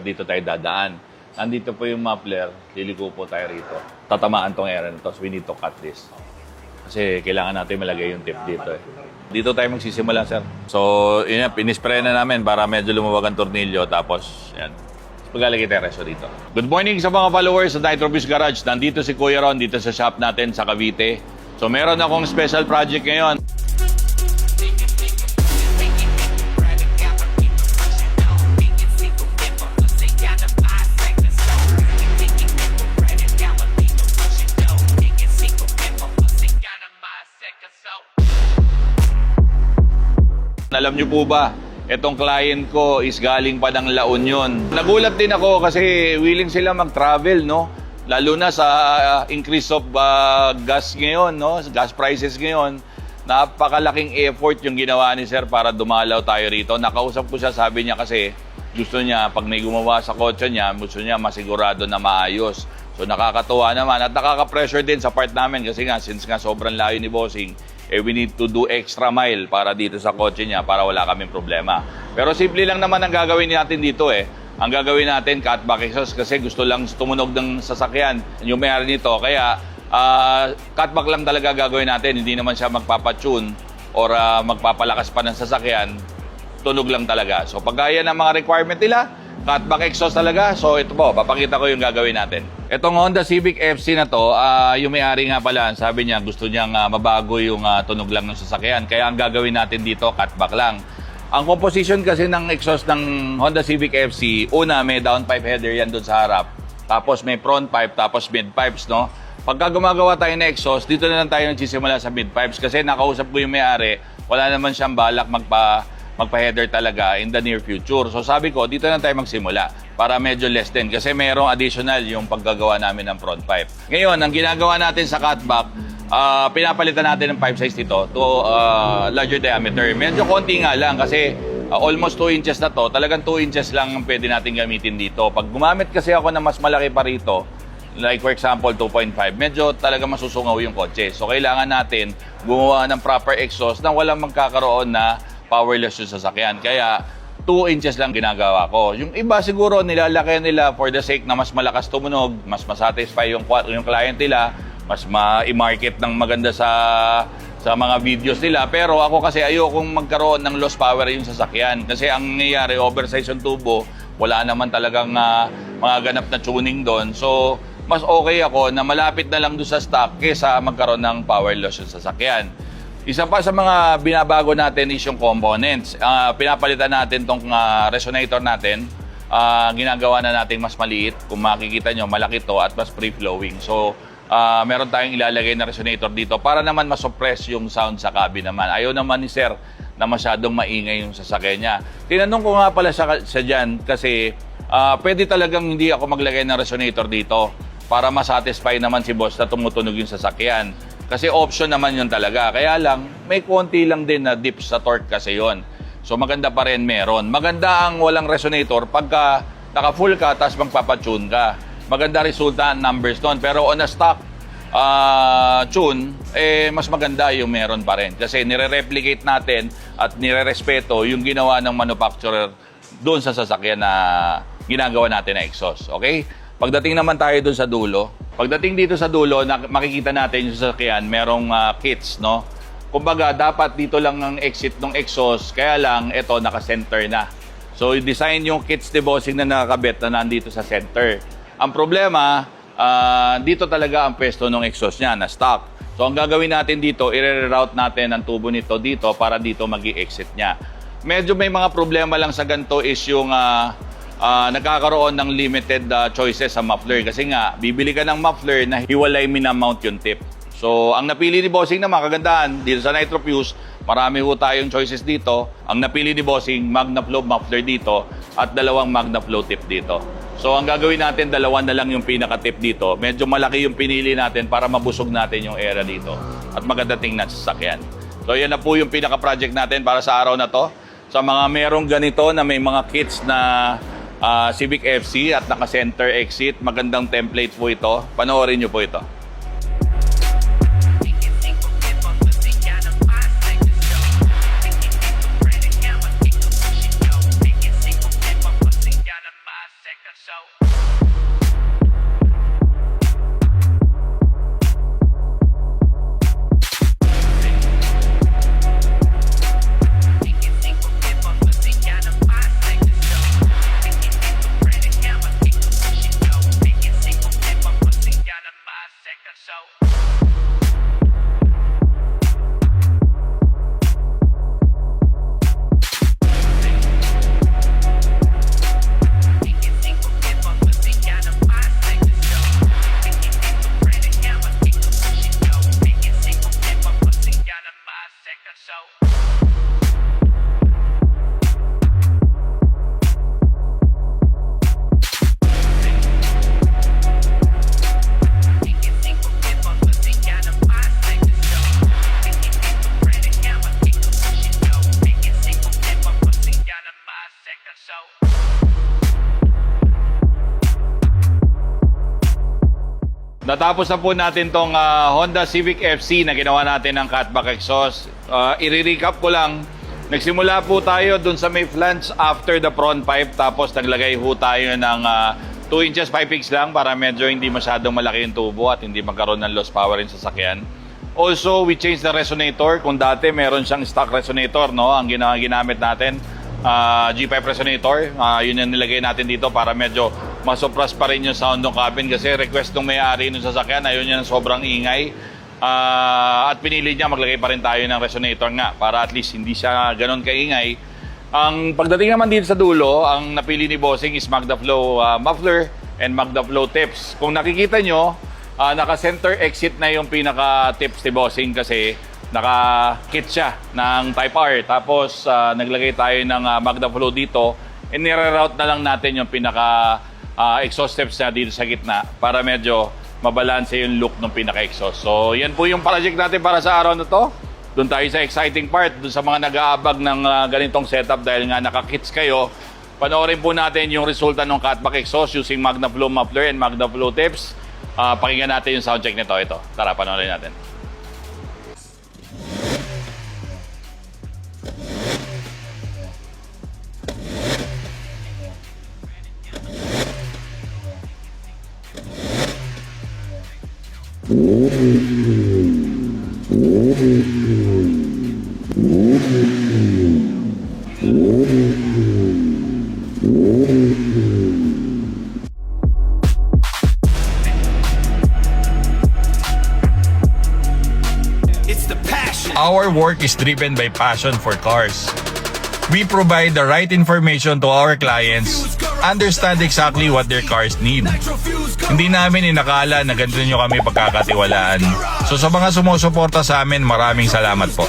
Dito tayo dadaan. Nandito po yung muffler, liliko po tayo rito. Tatamaan tong area na to, so we need to cut this. Kasi kailangan natin malagay yung tip dito eh. Dito tayo magsisimula, sir. So, yun yan, pinispray na namin para medyo lumuwag ang tornilyo. Tapos, yan. Paglalagay tayo reso dito. Good morning sa mga followers sa Nitrobus Garage. Nandito si Kuya Ron dito sa shop natin sa Cavite. So, meron akong special project ngayon. Alam niyo po ba, itong client ko is galing pa ng La Union. Nagulat din ako kasi willing sila mag-travel, no? Lalo na sa increase of gas ngayon, no? Gas prices ngayon. Napakalaking effort yung ginawa ni sir para dumalaw tayo rito. Nakausap ko siya, sabi niya kasi gusto niya, pag may gumawa sa kotse niya, gusto niya masigurado na maayos. So nakakatuwa naman at nakaka-pressure din sa part namin kasi nga, since nga sobrang layo ni Bossing, we need to do extra mile para dito sa kotse niya para wala kaming problema. Pero simple lang naman ang gagawin natin dito eh. Ang gagawin natin, cutback exhaust kasi gusto lang tumunog ng sasakyan yung may-ari nito. Kaya cutback lang talaga gagawin natin. Hindi naman siya magpapatune or magpapalakas pa ng sasakyan. Tunog lang talaga. So pagkaya ng mga requirement nila, cutback exhaust talaga. So ito po, papakita ko yung gagawin natin. Itong Honda Civic FC na to, yung may-ari nga pala, sabi niya gusto niyang mabago yung tunog lang ng sasakyan. Kaya ang gagawin natin dito, cutback lang. Ang composition kasi ng exhaust ng Honda Civic FC, una may downpipe header yan doon sa harap. Tapos may front pipe, tapos mid pipes, no? Pagka gumagawa tayo ng exhaust, dito na lang tayo nagsisimula sa mid pipes. Kasi nakausap ko yung may-ari, wala naman siyang balak magpa-header talaga in the near future. So sabi ko, dito na tayo magsimula para medyo less din. Kasi mayroong additional yung paggagawa namin ng front pipe. Ngayon, ang ginagawa natin sa cutback, pinapalitan natin ng pipe size dito to larger diameter. Medyo konti nga lang kasi almost 2 inches na to. Talagang 2 inches lang ang pwede natin gamitin dito. Pag gumamit kasi ako ng mas malaki pa rito, like for example 2.5, medyo talaga masusungaw yung kotse. So kailangan natin gumawa ng proper exhaust na walang magkakaroon na powerless yung sasakyan. Kaya 2 inches lang ginagawa ko. Yung iba siguro nilalaki nila for the sake na mas malakas tumunog, mas masatisfy yung client nila, mas ma-market ng maganda sa mga videos nila. Pero ako kasi ayokong magkaroon ng loss power yung sasakyan. Kasi ang nangyayari, oversize yung tubo, wala naman talagang mga ganap na tuning doon. So, mas okay ako na malapit na lang doon sa stock kaysa magkaroon ng power loss yung sasakyan. Isa pa sa mga binabago natin is yung components. Pinapalitan natin tong resonator natin. Ginagawa na natin mas maliit. Kung makikita nyo, malaki to at mas free-flowing. So, meron tayong ilalagay na resonator dito para naman masuppress yung sound sa cabin naman. Ayaw naman ni sir na masyadong maingay yung sasakyan niya. Tinanong ko nga pala sa dyan kasi pwede talagang hindi ako maglagay ng resonator dito para masatisfy naman si boss na tumutunog yung sasakyan. Kasi option naman yun talaga. Kaya lang, may konti lang din na dip sa torque kasi yon. So maganda pa rin meron. Maganda ang walang resonator pagka naka-full ka tapos magpapatune ka. Maganda resulta ang numbers doon. Pero on a stock tune, mas maganda yung meron pa rin. Kasi nire-replicate natin at nire-respeto yung ginawa ng manufacturer doon sa sasakyan na ginagawa natin na exhaust. Okay? Pagdating naman tayo doon sa dulo, pagdating dito sa dulo, makikita natin yung sasakyan, merong kits, no? Kumbaga, dapat dito lang ang exit ng exhaust, kaya lang, ito, naka-center na. So, design yung kits de Bossing na nakakabit na nandito sa center. Ang problema, dito talaga ang pwesto ng exhaust niya, na stock. So, ang gagawin natin dito, i-reroute natin ang tubo nito dito para dito mag-i-exit niya. Medyo may mga problema lang sa ganito is yung nagkakaroon ng limited choices sa muffler. Kasi nga, bibili ka ng muffler na hiwalay minamount yung tip. So, ang napili ni Bossing naman, kagandahan, dito sa Nitrofuse, marami ho tayong choices dito. Ang napili ni Bossing, MagnaFlow muffler dito at 2 MagnaFlow tip dito. So, ang gagawin natin, 2 na lang yung pinaka-tip dito. Medyo malaki yung pinili natin para mabusog natin yung area dito at maganda tingnan sa sasakyan. So, yan na po yung pinaka-project natin para sa araw na to. Sa mga merong ganito na may mga kits na Civic FC at naka-center exit, magandang template po ito. Panoorin nyo po ito. Natapos na po natin tong Honda Civic FC na ginawa natin ng catback exhaust. I-recap ko lang, nagsimula po tayo dun sa may flange after the front pipe, tapos naglagay po tayo ng 2 inches pipings lang para medyo hindi masyadong malaki yung tubo at hindi magkaroon ng loss power yung sasakyan. Also, we changed the resonator. Kung dati meron siyang stock resonator, no? Ang ginamit natin, G5 resonator, yun yung nilagay natin dito para medyo masupras pa rin yung sound ng cabin kasi request ng may-ari ng sasakyan, ayun yan sobrang ingay. At pinili niya maglagay pa rin tayo ng resonator nga para at least hindi siya ganun kaingay. Ang pagdating naman dito sa dulo, ang napili ni Bossing is MagnaFlow muffler and MagnaFlow tips. Kung nakikita nyo, naka-center exit na yung pinaka-tips ni Bossing kasi naka-kit siya ng Type R. Tapos naglagay tayo ng MagnaFlow dito and nire-route na lang natin yung pinaka-exhaust tips na dito sa gitna para medyo mabalanse yung look ng pinaka-exhaust. So yan po yung project natin para sa araw na to. Doon tayo sa exciting part, doon sa mga nag-aabag ng ganitong setup dahil nga naka-kits kayo. Panoorin po natin yung resulta ng catback exhaust using MagnaFlow muffler and MagnaFlow tips. Pakinggan natin yung soundcheck nito. Ito, tara panoorin natin. Our work is driven by passion for cars. We provide the right information to our clients, understand exactly what their cars need. Hindi namin inakala na ganito nyo kami pagkakatiwalaan. So sa mga sumusuporta sa amin, maraming salamat po.